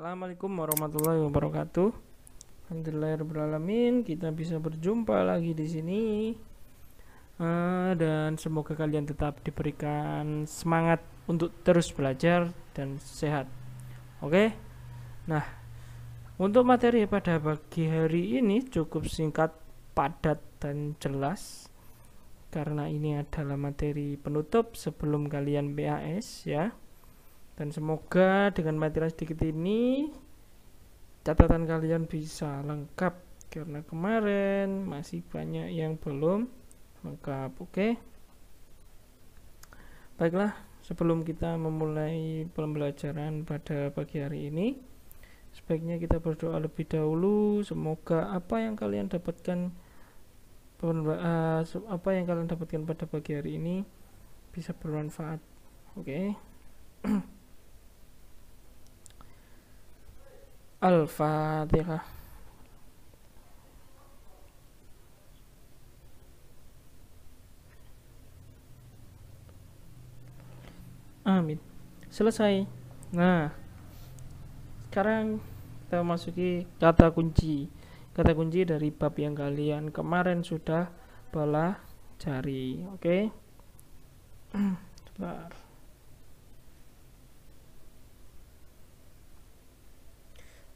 Assalamualaikum warahmatullahi wabarakatuh. Alhamdulillahirobbilalamin, kita bisa berjumpa lagi di sini. Dan semoga kalian tetap diberikan semangat untuk terus belajar dan sehat. Oke. Nah, untuk materi pada pagi hari ini cukup singkat, padat dan jelas. Karena ini adalah materi penutup sebelum kalian BAS ya. Dan semoga dengan materi sedikit ini catatan kalian bisa lengkap, karena kemarin masih banyak yang belum lengkap. Oke. Baiklah, sebelum kita memulai pembelajaran pada pagi hari ini, sebaiknya kita berdoa lebih dahulu. Semoga apa yang kalian dapatkan pada pagi hari ini bisa bermanfaat. Oke. Al-Fatihah. Amin. Selesai. Nah, sekarang kita masuki kata kunci. Kata kunci dari bab yang kalian kemarin sudah pelajari. Oke. Sebentar.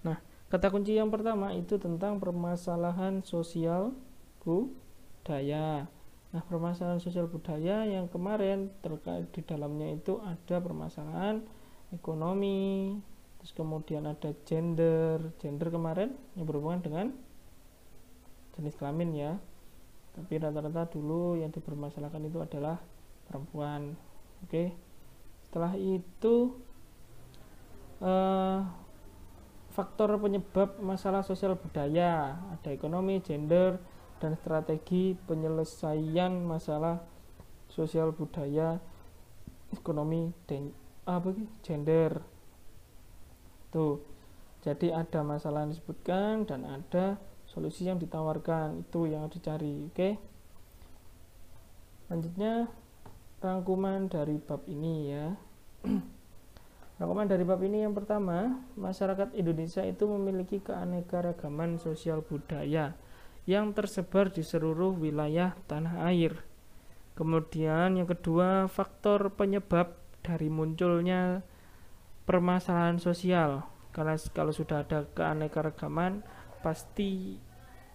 Nah, kata kunci yang pertama itu tentang permasalahan sosial budaya. Nah, permasalahan sosial budaya yang kemarin terkait di dalamnya itu ada permasalahan ekonomi, terus kemudian ada gender kemarin yang berhubungan dengan jenis kelamin ya. Tapi rata-rata dulu yang dipermasalahkan itu adalah perempuan. Oke. Setelah itu faktor penyebab masalah sosial budaya, ada ekonomi, gender, dan strategi penyelesaian masalah sosial budaya, ekonomi, dan gender. Tuh, jadi ada masalah yang disebutkan dan ada solusi yang ditawarkan, itu yang dicari. Oke. Selanjutnya rangkuman dari bab ini ya. Rangkuman dari bab ini yang pertama, masyarakat Indonesia itu memiliki keanekaragaman sosial budaya yang tersebar di seluruh wilayah tanah air. Kemudian yang kedua, faktor penyebab dari munculnya permasalahan sosial. Karena kalau sudah ada keanekaragaman, pasti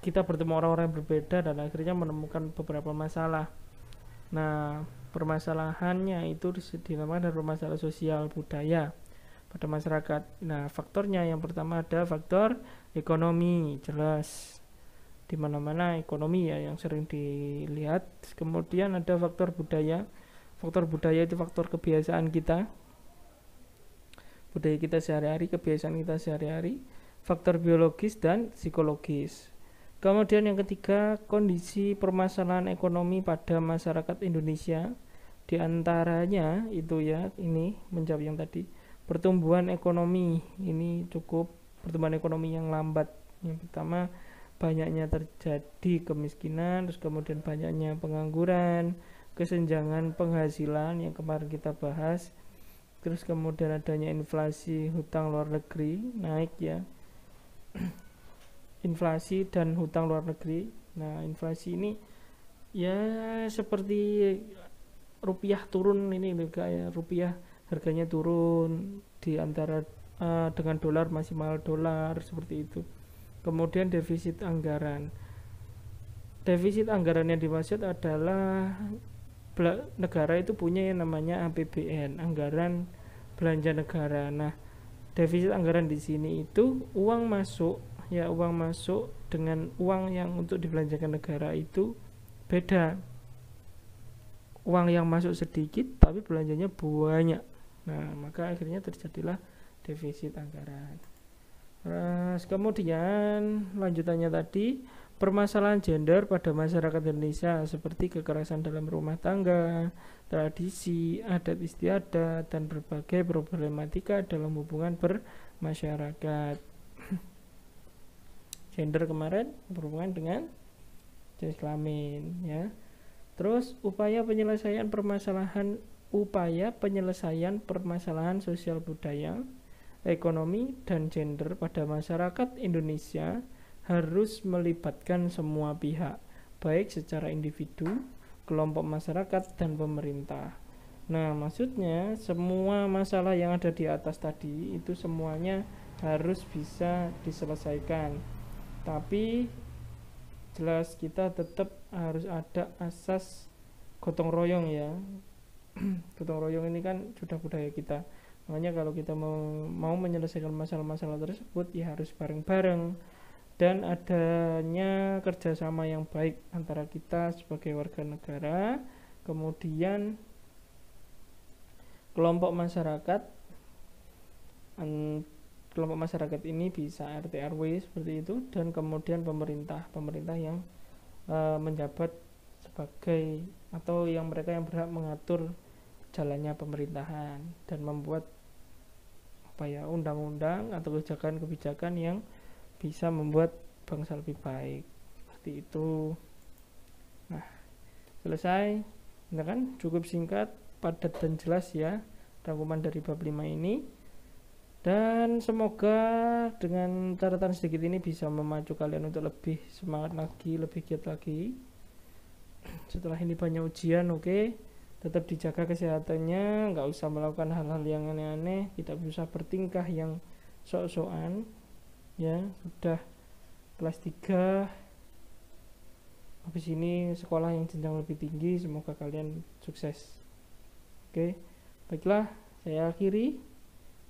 kita bertemu orang-orang yang berbeda dan akhirnya menemukan beberapa masalah. Nah, permasalahannya itu dinamakan permasalahan sosial budaya pada masyarakat. Nah, faktornya yang pertama ada faktor ekonomi, jelas di mana-mana ekonomi ya yang sering dilihat. Kemudian ada faktor budaya. Faktor budaya itu faktor kebiasaan kita, budaya kita sehari-hari, kebiasaan kita sehari-hari. Faktor biologis dan psikologis. Kemudian yang ketiga, kondisi permasalahan ekonomi pada masyarakat Indonesia. Di antaranya itu ya, ini menjawab yang tadi, pertumbuhan ekonomi. Ini cukup pertumbuhan ekonomi yang lambat. Yang pertama, banyaknya terjadi kemiskinan, terus kemudian banyaknya pengangguran, kesenjangan penghasilan yang kemarin kita bahas. Terus kemudian adanya inflasi, hutang luar negeri naik ya. Inflasi dan hutang luar negeri. Nah, inflasi ini ya seperti rupiah turun ini kayak rupiah harganya turun di antara dengan dolar masih mahal dolar seperti itu. Kemudian defisit anggaran. Defisit anggaran yang dimaksud adalah negara itu punya yang namanya APBN, anggaran belanja negara. Nah, defisit anggaran di sini itu uang masuk dengan uang yang untuk dibelanjakan negara itu beda. Uang yang masuk sedikit tapi belanjanya banyak. Nah, maka akhirnya terjadilah defisit anggaran. Terus kemudian lanjutannya tadi, permasalahan gender pada masyarakat Indonesia seperti kekerasan dalam rumah tangga, tradisi, adat istiadat, dan berbagai problematika dalam hubungan bermasyarakat. Gender kemarin berhubungan dengan jenis kelamin ya. Terus upaya penyelesaian permasalahan sosial budaya. ekonomi, dan gender pada masyarakat Indonesia harus melibatkan semua pihak, baik secara individu, kelompok masyarakat, dan pemerintah. Nah, maksudnya semua masalah yang ada di atas tadi itu semuanya harus bisa diselesaikan. Tapi jelas kita tetap harus ada asas gotong royong ya. Gotong royong ini kan sudah budaya kita. Makanya kalau kita mau menyelesaikan masalah-masalah tersebut ya harus bareng-bareng dan adanya kerjasama yang baik antara kita sebagai warga negara, kemudian kelompok masyarakat ini bisa RT RW seperti itu, dan kemudian pemerintah yang menjabat sebagai atau yang mereka yang berhak mengatur jalannya pemerintahan dan membuat undang-undang atau kebijakan yang bisa membuat bangsa lebih baik seperti itu. Nah, selesai. Nah kan cukup singkat, padat dan jelas ya rangkuman dari bab 5 ini, dan semoga dengan catatan sedikit ini bisa memacu kalian untuk lebih semangat lagi, lebih giat lagi. Setelah ini banyak ujian, oke. Tetap dijaga kesehatannya, nggak usah melakukan hal-hal yang aneh-aneh, tidak usah bertingkah yang sok-sokan ya. Sudah kelas 3, habis ini sekolah yang jenjang lebih tinggi, semoga kalian sukses. Oke, baiklah, saya akhiri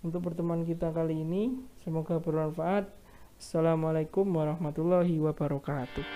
untuk pertemuan kita kali ini, semoga bermanfaat. Assalamualaikum warahmatullahi wabarakatuh.